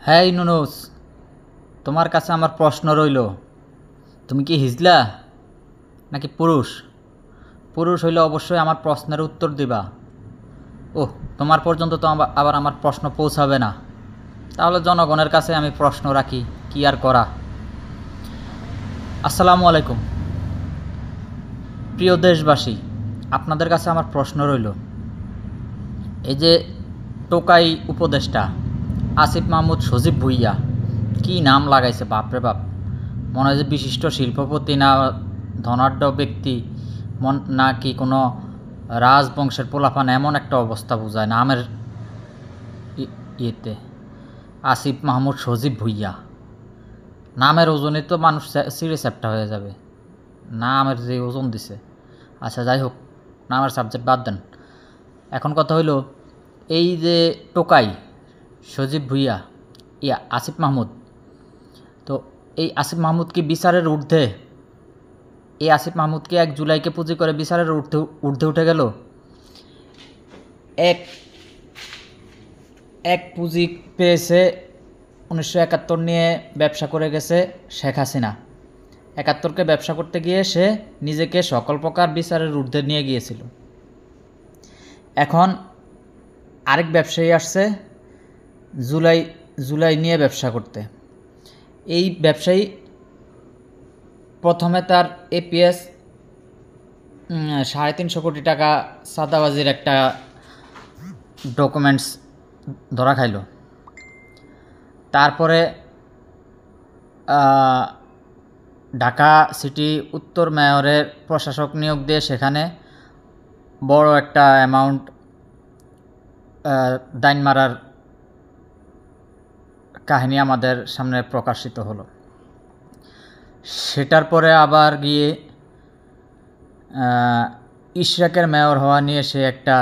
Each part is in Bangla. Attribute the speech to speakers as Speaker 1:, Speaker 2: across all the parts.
Speaker 1: হ্যাঁ নুনুস, তোমার কাছে আমার প্রশ্ন রইল। তুমি কি হিজলা নাকি পুরুষ? পুরুষ হইলে অবশ্যই আমার প্রশ্নের উত্তর দিবা। ওহ, তোমার পর্যন্ত তো আবার আমার প্রশ্ন পৌঁছাবে না। তাহলে জনগণের কাছে আমি প্রশ্ন রাখি, কি আর করা। আসসালামু আলাইকুম প্রিয় দেশবাসী, আপনাদের কাছে আমার প্রশ্ন রইল। এই যে টোকাই উপদেষ্টা আসিফ মাহমুদ সজীব ভুইয়া, কি নাম লাগাইছে বাপরে বাপ! মনে হয় যে বিশিষ্ট শিল্পপতি, না ধনাঢ্য ব্যক্তি, নাকি কোনো রাজবংশের পোলাপান, এমন একটা অবস্থা বোঝায় নামের ইয়েতে। আসিফ মাহমুদ সজীব ভুইয়া নামের ওজনে তো মানুষ সিঁড়ে চ্যাপ্টা হয়ে যাবে। নামের যে ওজন দিছে। আচ্ছা, যাই হোক, নামের সাবজেক্ট বাদ দেন। এখন কথা হইল, এই যে টোকাই সজীব ভুইয়া, আসিফ মাহমুদ, তো এই আসিফ মাহমুদ কি বিচারের ঊর্ধ্বে? এই আসিফ মাহমুদকে 1 জুলাইকে পুঁজি করে বিচারের ঊর্ধ্বে উঠে গেল। এক এক পুঁজি পেয়েছে 1971 নিয়ে ব্যবসা করে গেছে শেখ হাসিনা। 71কে ব্যবসা করতে গিয়ে সে নিজেকে সকল প্রকার বিচারের ঊর্ধ্বে নিয়ে গিয়েছিল। এখন আরেক ব্যবসায়ী আসছে জুলাই নিয়ে ব্যবসা করতে। এই ব্যবসায়ী প্রথমে তার এপিএস 350 কোটি টাকা সাদাবাজির একটা ডকুমেন্টস ধরা খাইল। তারপরে ঢাকা সিটি উত্তর মেয়রের প্রশাসক নিয়োগ দিয়ে সেখানে বড় একটা অ্যামাউন্ট দাইন মারার কাহিনী আমাদের সামনে প্রকাশিত হলো। সেটার পরে আবার গিয়ে ইশরাকের মেয়র হওয়া নিয়ে সে একটা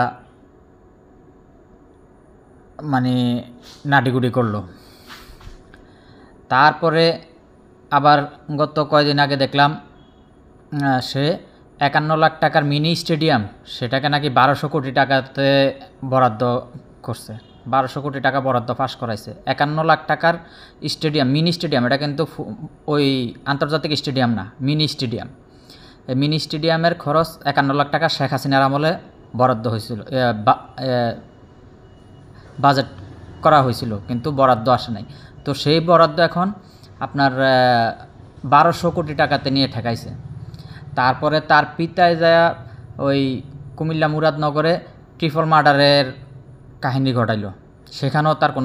Speaker 1: নাটিগুটি করলো। তারপরে আবার গত কয়দিন আগে দেখলাম সে 51 লাখ টাকার মিনি স্টেডিয়াম, সেটাকে নাকি 1200 কোটি টাকাতে বরাদ্দ করছে। 1200 কোটি টাকা বরাদ্দ পাস করাইছে। 51 লাখ টাকার স্টেডিয়াম, মিনি স্টেডিয়াম। এটা কিন্তু ওই আন্তর্জাতিক স্টেডিয়াম না, মিনি স্টেডিয়াম। এই মিনি স্টেডিয়ামের খরচ 51 লাখ টাকা শেখ হাসিনার আমলে বরাদ্দ হয়েছিল, বাজেট করা হয়েছিল, কিন্তু বরাদ্দ আসে নাই। তো সেই বরাদ্দ এখন আপনার 1200 কোটি টাকাতে নিয়ে ঠেকাইছে। তারপরে তার পিতায় যায় ওই কুমিল্লা মুরাদনগরে ট্রিপল মার্ডারের কাহিনী ঘটাইল। সেখানেও তার কোনো